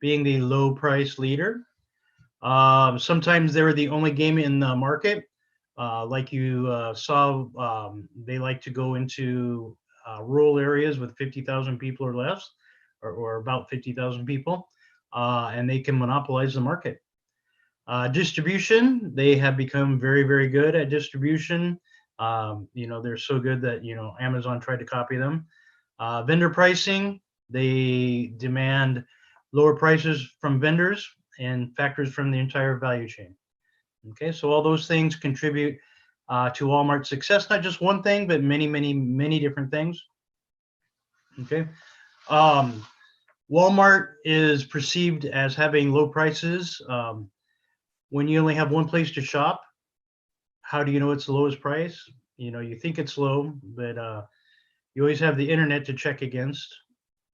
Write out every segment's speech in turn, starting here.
being the low price leader. Sometimes they were the only game in the market. Like you saw, they like to go into rural areas with 50,000 people or less, or about 50,000 people, and they can monopolize the market. Distribution, they have become very, very good at distribution. They're so good that, Amazon tried to copy them. Vendor pricing, they demand lower prices from vendors and factors from the entire value chain. Okay, so all those things contribute to Walmart's success, not just one thing, but many, many, many different things. Okay. Walmart is perceived as having low prices. When you only have one place to shop, how do you know it's the lowest price? You think it's low, but you always have the internet to check against.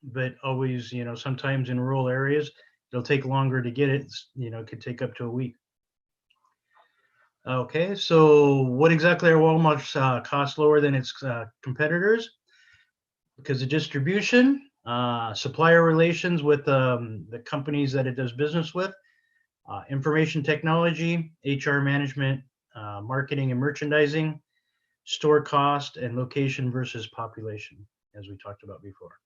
But always, sometimes in rural areas, it'll take longer to get it. It could take up to a week. Okay, so what exactly are Walmart's costs lower than its competitors? Because of distribution, supplier relations with the companies that it does business with, information technology, HR management, marketing and merchandising, store cost, and location versus population, as we talked about before.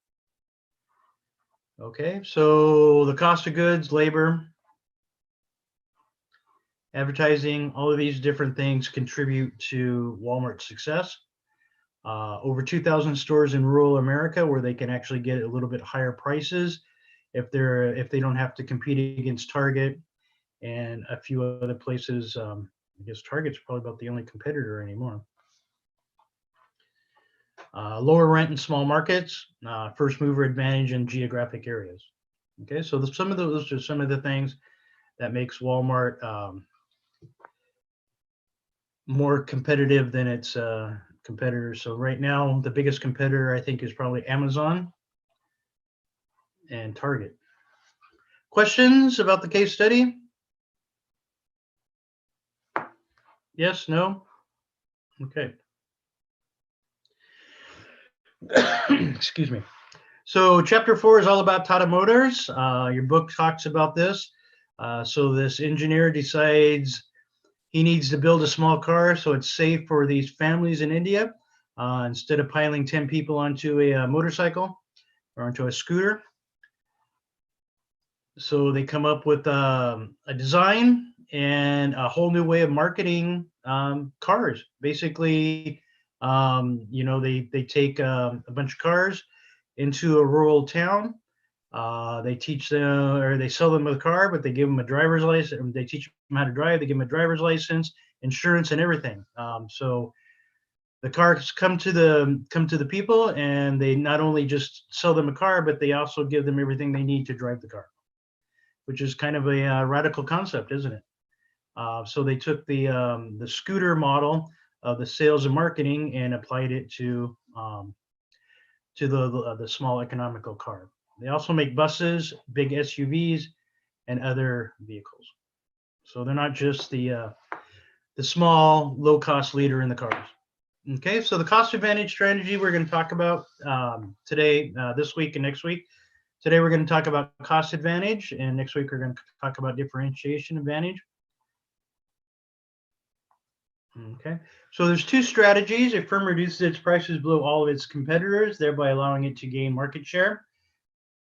Okay, so the cost of goods, labor, advertising, all of these different things contribute to Walmart's success. Over 2,000 stores in rural America where they can actually get a little bit higher prices if they don't have to compete against Target and a few other places. I guess Target's probably about the only competitor anymore. Lower rent in small markets, first mover advantage in geographic areas. Okay, so some of those are some of the things that makes Walmart more competitive than its competitors. So right now, the biggest competitor I think is probably Amazon and Target. Questions about the case study? Yes, no? Okay. Excuse me. So chapter 4 is all about Tata Motors. Your book talks about this. So this engineer decides he needs to build a small car so it's safe for these families in India. Instead of piling 10 people onto a motorcycle or onto a scooter. So they come up with a design and a whole new way of marketing cars. Basically, they take a bunch of cars into a rural town. They teach them, or they sell them a car, but they give them a driver's license. They teach them how to drive. They give them a driver's license, insurance, and everything. So the cars come to the people, and they not only just sell them a car, but they also give them everything they need to drive the car, which is kind of a radical concept, isn't it? So they took the scooter model of the sales and marketing and applied it to the small economical car. They also make buses, big SUVs, and other vehicles. So they're not just the small, low-cost leader in the cars. Okay, so the cost advantage strategy we're going to talk about today, this week, and next week. Today we're going to talk about cost advantage, and next week we're going to talk about differentiation advantage. Okay, so there's two strategies. A firm reduces its prices below all of its competitors, thereby allowing it to gain market share.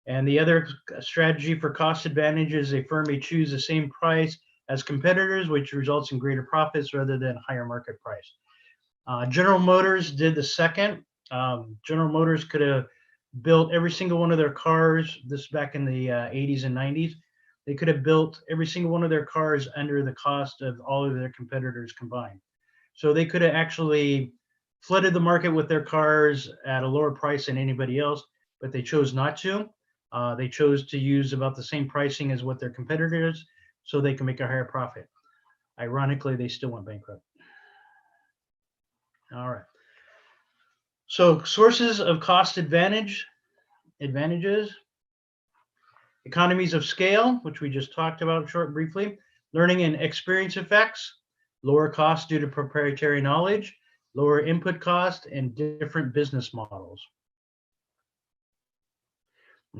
And the other strategy for cost advantage is a firm may choose the same price as competitors, which results in greater profits rather than higher market price. General Motors did the second. General Motors could have built every single one of their cars, this back in the 80s and 90s. They could have built every single one of their cars under the cost of all of their competitors combined. So they could have actually flooded the market with their cars at a lower price than anybody else, but they chose not to. They chose to use about the same pricing as what their competitors, so they can make a higher profit. Ironically, they still went bankrupt. All right. So sources of cost advantages, economies of scale, which we just talked about briefly, learning and experience effects, lower cost due to proprietary knowledge, lower input cost, and different business models.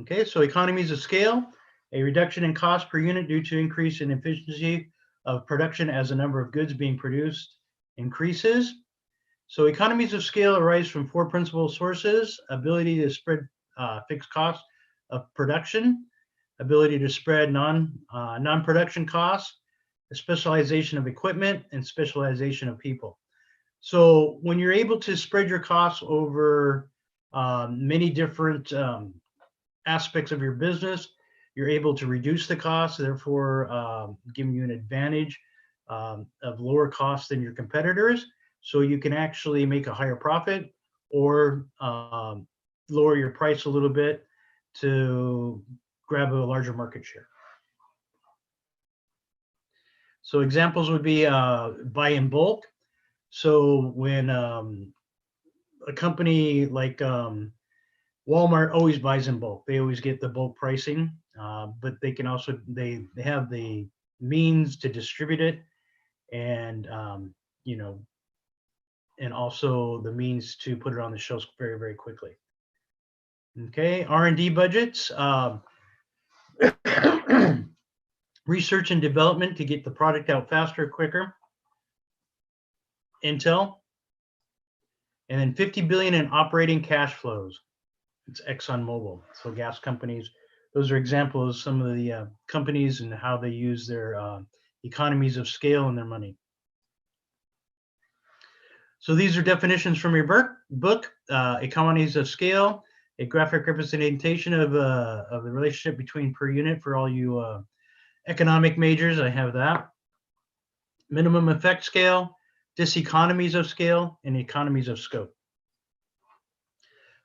Okay, so economies of scale. A reduction in cost per unit due to increase in efficiency of production as the number of goods being produced increases. So economies of scale arise from four principal sources: ability to spread fixed costs of production, ability to spread non-production costs, the specialization of equipment, and specialization of people. So when you're able to spread your costs over many different aspects of your business, you're able to reduce the costs, therefore giving you an advantage of lower costs than your competitors. So you can actually make a higher profit or lower your price a little bit to grab a larger market share. So examples would be buy in bulk. So when a company like Walmart always buys in bulk, they always get the bulk pricing, but they can also, they have the means to distribute it, and you know, and also the means to put it on the shelves very, very quickly. Okay, R&D budgets, research and development to get the product out faster, quicker. Intel, and then 50 billion in operating cash flows. It's ExxonMobil. So gas companies, those are examples of some of the companies and how they use their economies of scale and their money. So these are definitions from your book, economies of scale, a graphic representation of the relationship between per unit for all you economic majors. I have that. Minimum effect scale, diseconomies of scale, and economies of scope.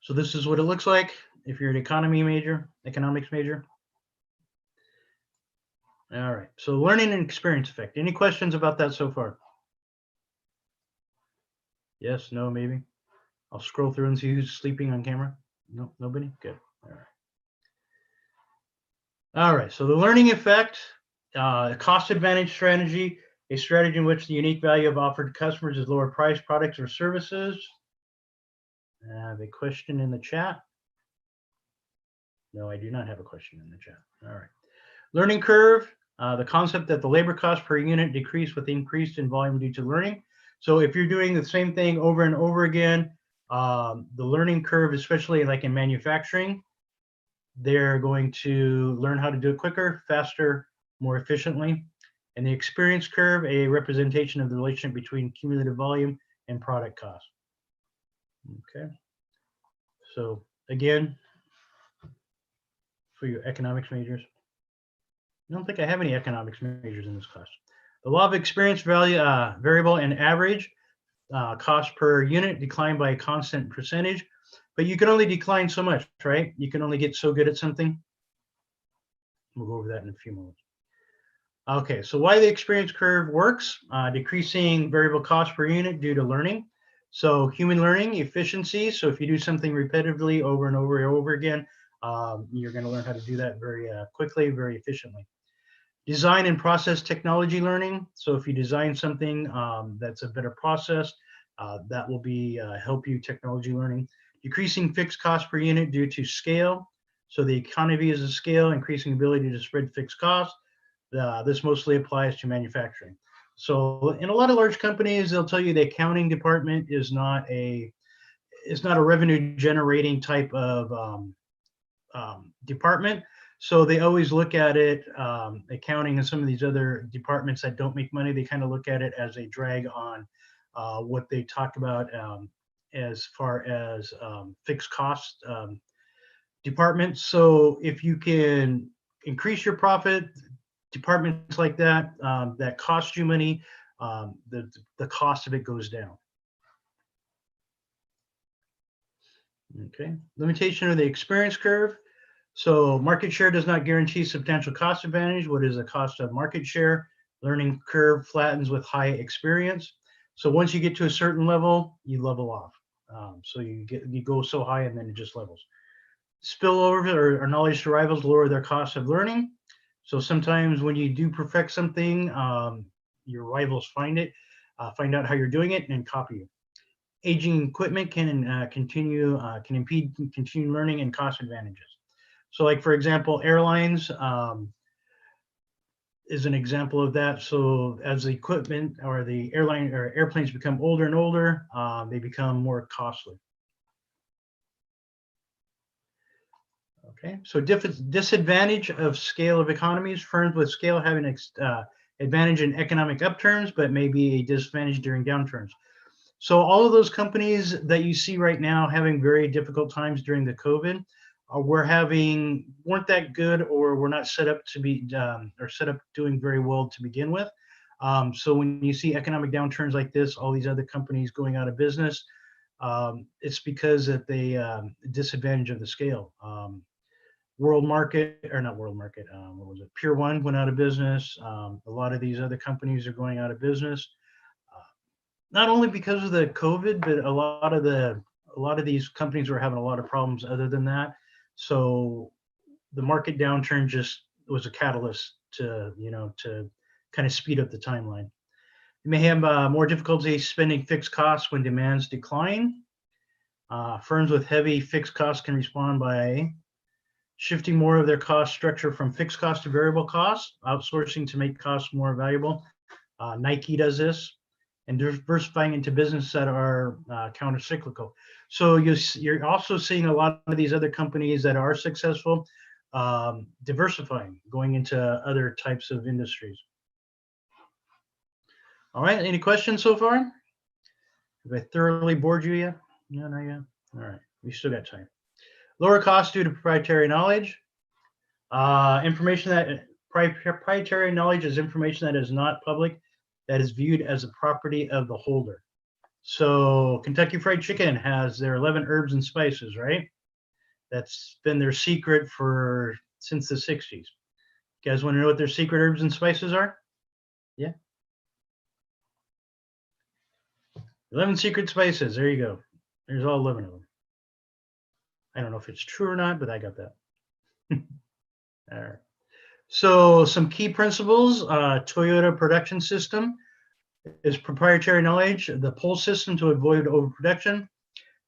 So this is what it looks like if you're an economics major. All right, so learning and experience effect. Any questions about that so far? Yes, no, maybe. I'll scroll through and see who's sleeping on camera. No, nobody? Good. All right. All right, so the learning effect, cost advantage strategy, a strategy in which the unique value of offered to customers is lower price products or services. I have a question in the chat. No, I do not have a question in the chat. All right. Learning curve, the concept that the labor cost per unit decrease with increase in volume due to learning. So if you're doing the same thing over and over again, the learning curve, especially like in manufacturing, they're going to learn how to do it quicker, faster, more efficiently. And the experience curve, a representation of the relationship between cumulative volume and product cost. Okay. So again, for your economics majors, I don't think I have any economics majors in this class. The law of experience value, variable and average, cost per unit decline by a constant percentage, but you can only decline so much, right? You can only get so good at something. We'll go over that in a few moments. Okay, so why the experience curve works, decreasing variable cost per unit due to learning. So human learning, efficiency. So if you do something repetitively over and over and over again, you're going to learn how to do that very quickly, very efficiently. Design and process technology learning. So if you design something that's a better process, that will be help you technology learning. Decreasing fixed cost per unit due to scale. So the economy is a scale, increasing ability to spread fixed costs. This mostly applies to manufacturing. So in a lot of large companies, they'll tell you the accounting department is not a revenue generating type of department. So they always look at it, accounting and some of these other departments that don't make money, they kind of look at it as a drag on what they talk about as far as fixed cost departments. So if you can increase your profit, departments like that, that cost you money, the cost of it goes down. Okay, limitation of the experience curve. So market share does not guarantee substantial cost advantage. What is the cost of market share? Learning curve flattens with high experience. So once you get to a certain level, you level off. So you go so high and then it just levels. Spillover or knowledge survivals lower their cost of learning. So sometimes when you do perfect something, your rivals find out how you're doing it and copy you. Aging equipment can impede continued learning and cost advantages. So like, for example, airlines is an example of that. So as the equipment or the airline or airplanes become older and older, they become more costly. Okay, so disadvantage of scale of economies, firms with scale having advantage in economic upturns, but maybe a disadvantage during downturns. So all of those companies that you see right now having very difficult times during the COVID, weren't that good, or were not set up to be or set up doing very well to begin with. So when you see economic downturns like this, all these other companies going out of business, it's because that they disadvantage of the scale. World Market, or not World Market, what was it? Pure One went out of business. A lot of these other companies are going out of business, not only because of the COVID, but a lot of these companies were having a lot of problems other than that. So the market downturn just was a catalyst to, to kind of speed up the timeline. You may have more difficulty spending fixed costs when demands decline. Firms with heavy fixed costs can respond by shifting more of their cost structure from fixed cost to variable costs, outsourcing to make costs more valuable. Nike does this, and diversifying into businesses that are counter-cyclical. So you're also seeing a lot of these other companies that are successful diversifying, going into other types of industries. All right, any questions so far? Have I thoroughly bored you yet? No, not yet. All right, we still got time. Lower cost due to proprietary knowledge. Proprietary knowledge is information that is not public, that is viewed as a property of the holder. So Kentucky Fried Chicken has their 11 herbs and spices, right? That's been their secret since the 60s. You guys want to know what their secret herbs and spices are? Yeah. 11 secret spices. There you go. There's all 11 of them. I don't know if it's true or not, but I got that. All right. So some key principles, Toyota production system is proprietary knowledge, the pull system to avoid overproduction,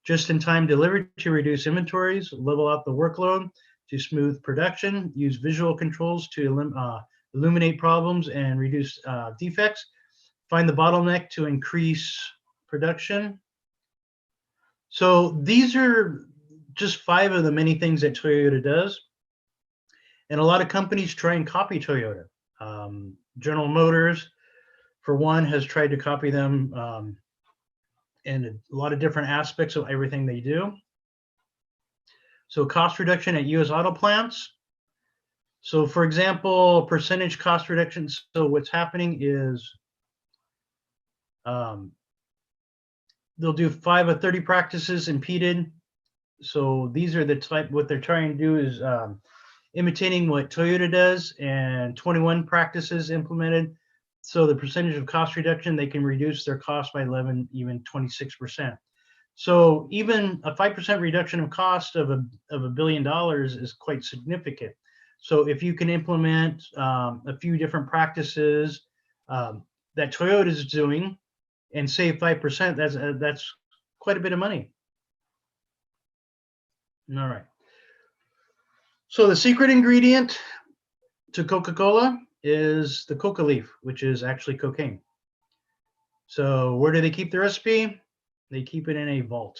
just-in-time delivery to reduce inventories, level out the workload to smooth production, use visual controls to illuminate problems and reduce defects, find the bottleneck to increase production. So these are just 5 of the many things that Toyota does. And a lot of companies try and copy Toyota. General Motors, for one, has tried to copy them in a lot of different aspects of everything they do. So cost reduction at US auto plants. So for example, percentage cost reduction. So what's happening is they'll do 5 of 30 practices impeded. So these are the type, what they're trying to do is imitating what Toyota does, and 21 practices implemented. So the percentage of cost reduction, they can reduce their cost by 11, even 26%. So even a 5% reduction of cost of $1 billion is quite significant. So if you can implement a few different practices that Toyota is doing and save 5%, that's quite a bit of money. All right. So the secret ingredient to Coca-Cola is the coca leaf, which is actually cocaine. So where do they keep the recipe? They keep it in a vault.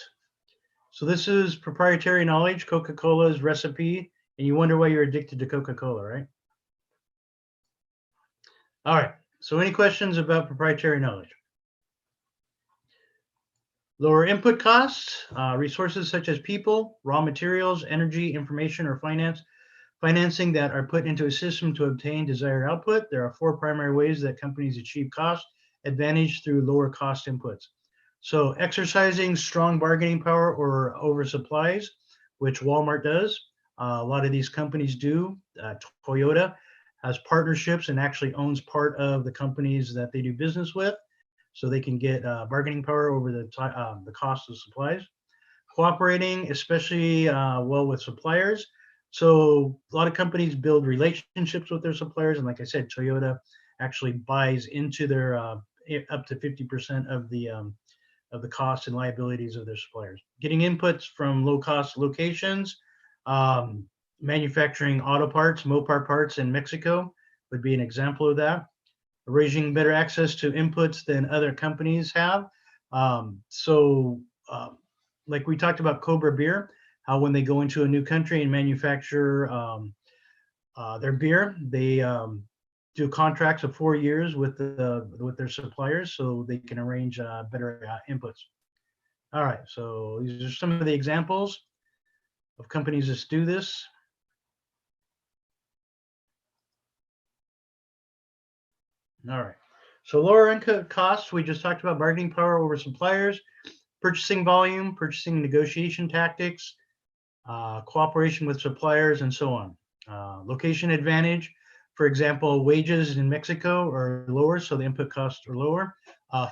So this is proprietary knowledge, Coca-Cola's recipe, and you wonder why you're addicted to Coca-Cola, right? All right, so any questions about proprietary knowledge? Lower input costs, resources such as people, raw materials, energy, information, or financing that are put into a system to obtain desired output. There are 4 primary ways that companies achieve cost advantage through lower cost inputs. So exercising strong bargaining power or oversupplies, which Walmart does. A lot of these companies do. Toyota has partnerships and actually owns part of the companies that they do business with, so they can get bargaining power over the cost of supplies. Cooperating, especially well with suppliers. So a lot of companies build relationships with their suppliers, and like I said, Toyota actually buys into their up to 50% of the costs and liabilities of their suppliers. Getting inputs from low-cost locations. Manufacturing auto parts, Mopar parts in Mexico would be an example of that. Arranging better access to inputs than other companies have. So, like we talked about Cobra Beer, how when they go into a new country and manufacture their beer, they do contracts of 4 years with their suppliers, so they can arrange better inputs. All right, so these are some of the examples of companies that do this. All right, so lower input costs, we just talked about bargaining power over suppliers, purchasing volume, purchasing negotiation tactics, cooperation with suppliers, and so on. Location advantage, for example, wages in Mexico are lower, so the input costs are lower.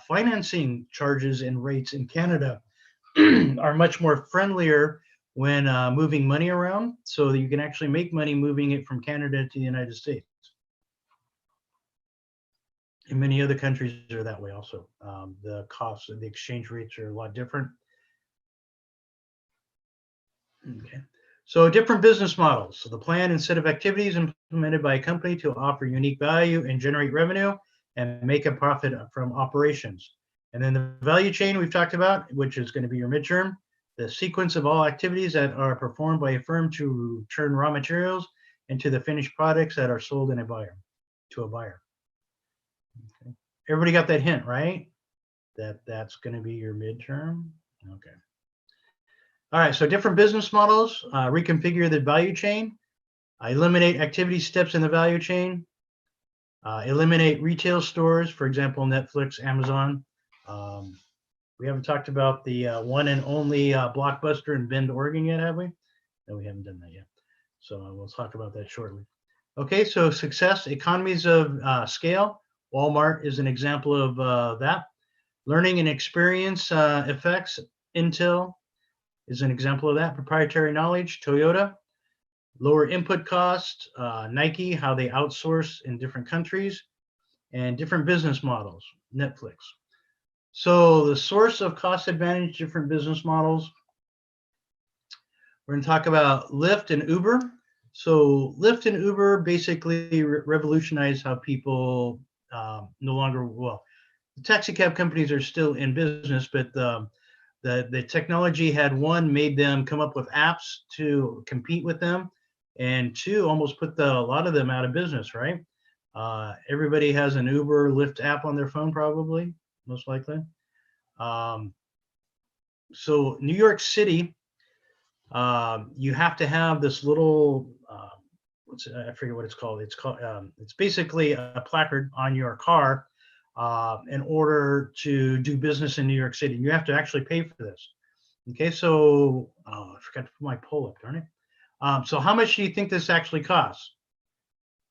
Financing charges and rates in Canada are much more friendlier when moving money around, so that you can actually make money moving it from Canada to the United States. And many other countries are that way also. The costs of the exchange rates are a lot different. Okay. So different business models. So the plan and set of activities implemented by a company to offer unique value and generate revenue and make a profit from operations. And then the value chain we've talked about, which is going to be your midterm, the sequence of all activities that are performed by a firm to turn raw materials into the finished products that are sold in a buyer, to a buyer. Okay. Everybody got that hint, right? That's going to be your midterm. Okay. All right, so different business models, reconfigure the value chain, eliminate activity steps in the value chain, eliminate retail stores, for example, Netflix, Amazon. We haven't talked about the one and only Blockbuster in Bend, Oregon yet, have we? No, we haven't done that yet. So we'll talk about that shortly. Okay, so success, economies of scale. Walmart is an example of that. Learning and experience effects, Intel is an example of that. Proprietary knowledge, Toyota. Lower input cost, Nike, how they outsource in different countries. And different business models, Netflix. So the source of cost advantage, different business models. We're going to talk about Lyft and Uber. So Lyft and Uber basically revolutionized how people no longer, well, the taxi cab companies are still in business, but the technology had, one, made them come up with apps to compete with them, and two, almost put a lot of them out of business, right? Everybody has an Uber, Lyft app on their phone, probably, most likely. So New York City, you have to have this little, I forget what it's called. It's basically a placard on your car in order to do business in New York City. You have to actually pay for this. Okay, so I forgot to put my poll up, darn it. So how much do you think this actually costs?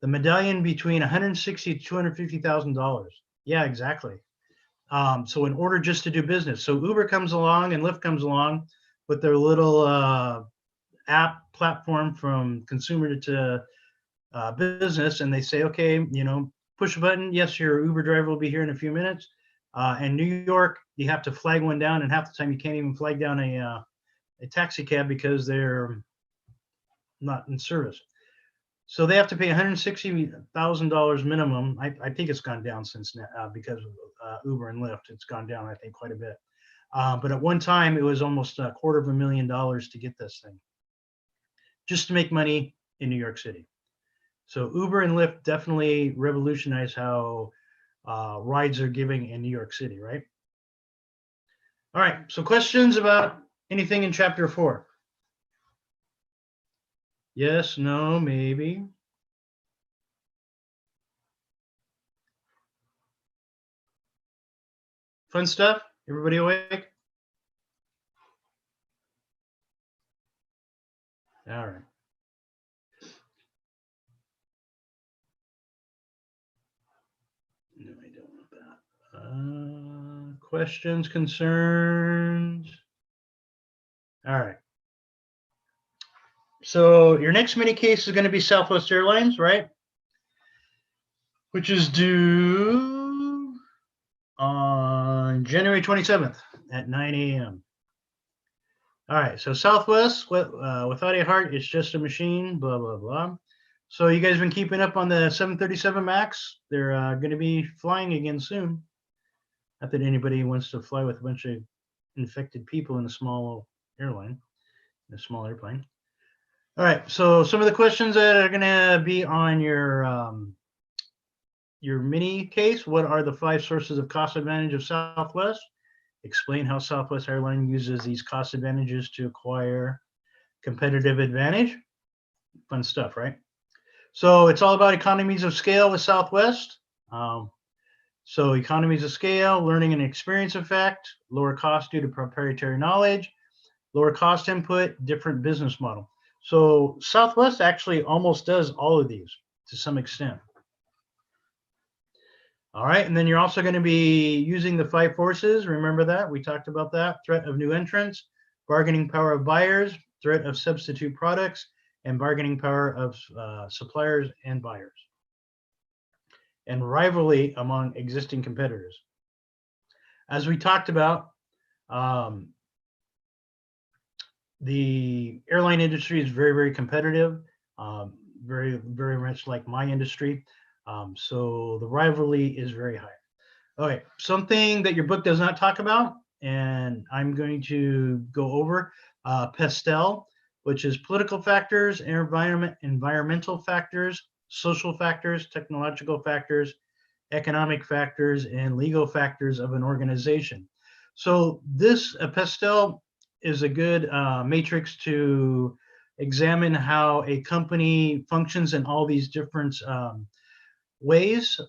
The medallion between $160,000 to $250,000. Yeah, exactly. So in order just to do business, so Uber comes along and Lyft comes along with their little app platform from consumer to business, and they say, okay, push a button. Yes, your Uber driver will be here in a few minutes. In New York, you have to flag one down, and half the time you can't even flag down a taxi cab because they're not in service. So they have to pay $160,000 minimum. I think it's gone down since because of Uber and Lyft. It's gone down, I think, quite a bit. But at one time, it was almost $250,000 to get this thing, just to make money in New York City. So Uber and Lyft definitely revolutionized how rides are giving in New York City, right? All right, so questions about anything in chapter 4? Yes, no, maybe. Fun stuff? Everybody awake? All right. No, I don't want that. Questions, concerns? All right. So your next mini case is going to be Southwest Airlines, right? Which is due on January 27th at 9 a.m. All right, so Southwest, without a heart, it's just a machine, blah, blah, blah. So you guys been keeping up on the 737 MAX? They're going to be flying again soon. Not that anybody wants to fly with a bunch of infected people in a small airline, in a small airplane. All right, so some of the questions that are going to be on your mini case. What are the 5 sources of cost advantage of Southwest? Explain how Southwest Airlines uses these cost advantages to acquire competitive advantage. Fun stuff, right? So it's all about economies of scale with Southwest. So economies of scale, learning and experience effect, lower cost due to proprietary knowledge, lower cost input, different business model. So Southwest actually almost does all of these to some extent. All right, and then you're also going to be using the 5 forces. Remember that? We talked about that. Threat of new entrants, bargaining power of buyers, threat of substitute products, and bargaining power of suppliers and buyers, and rivalry among existing competitors. As we talked about, the airline industry is very, very competitive, very, very much like my industry. So the rivalry is very high. Okay, something that your book does not talk about, and I'm going to go over PESTEL, which is political factors, environmental factors, social factors, technological factors, economic factors, and legal factors of an organization. So this PESTEL is a good matrix to examine how a company functions in all these different ways.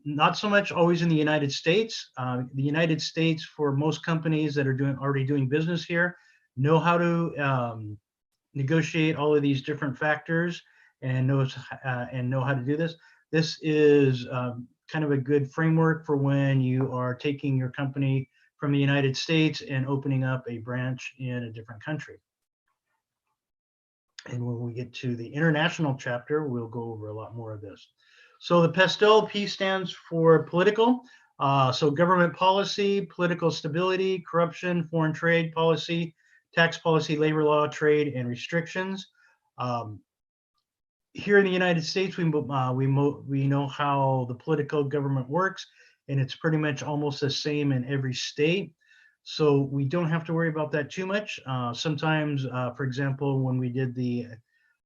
Not so much always in the United States. The United States, for most companies that are already doing business here, know how to negotiate all of these different factors and know how to do this. This is kind of a good framework for when you are taking your company from the United States and opening up a branch in a different country. And when we get to the international chapter, we'll go over a lot more of this. So the PESTEL, P stands for political. So government policy, political stability, corruption, foreign trade policy, tax policy, labor law, trade, and restrictions. Here in the United States, we know how the political government works, and it's pretty much almost the same in every state. So we don't have to worry about that too much. Sometimes, for example, when we did the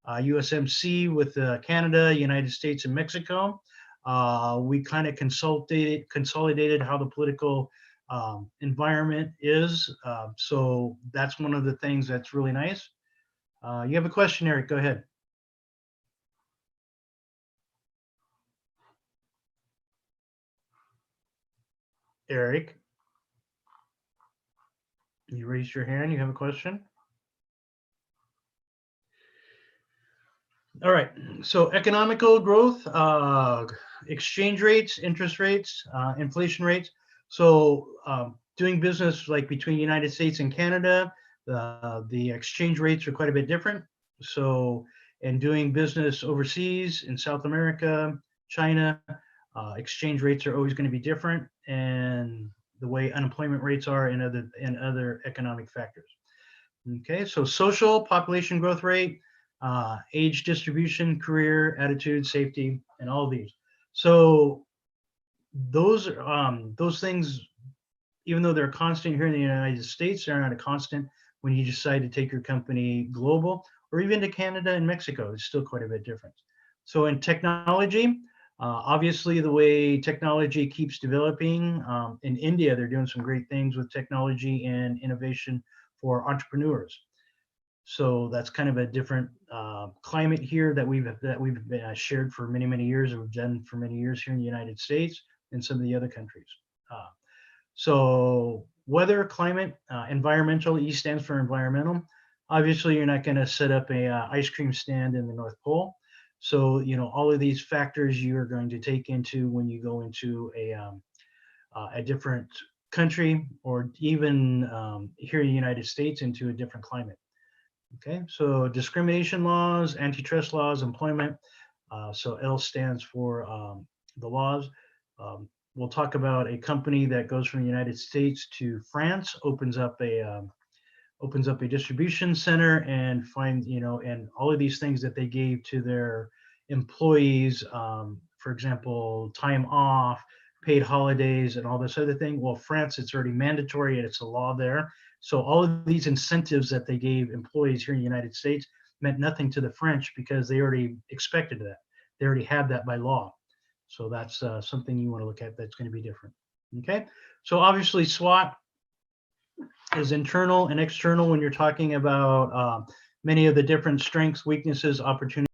USMC with Canada, United States, and Mexico, we kind of consolidated how the political environment is. So that's one of the things that's really nice. You have a question, Eric? Go ahead. Eric, you raised your hand. You have a question? All right. So economical growth, exchange rates, interest rates, inflation rates. So doing business like between the United States and Canada, the exchange rates are quite a bit different. So, and doing business overseas in South America, China, exchange rates are always going to be different, and the way unemployment rates are, and other economic factors. Okay, so social, population growth rate, age distribution, career, attitude, safety, and all of these. So those things, even though they're constant here in the United States, they're not a constant when you decide to take your company global, or even to Canada and Mexico. It's still quite a bit different. So in technology, obviously the way technology keeps developing, in India, they're doing some great things with technology and innovation for entrepreneurs. So that's kind of a different climate here that we've shared for many years, and we've done for many years here in the United States and some of the other countries. So weather, climate, environmental. E stands for environmental. Obviously, you're not going to set up a ice cream stand in the North Pole. So all of these factors you are going to take into when you go into a different country, or even here in the United States, into a different climate. Okay, so discrimination laws, antitrust laws, employment. So L stands for the laws. We'll talk about a company that goes from the United States to France, opens up a opens up a distribution center and find, and all of these things that they gave to their employees, for example, time off, paid holidays, and all this other thing. Well, France, it's already mandatory and it's a law there. So all of these incentives that they gave employees here in the United States meant nothing to the French because they already expected that. They already had that by law. So that's something you want to look at that's going to be different. Okay. So obviously SWOT is internal and external when you're talking about many of the different strengths, weaknesses, opportunities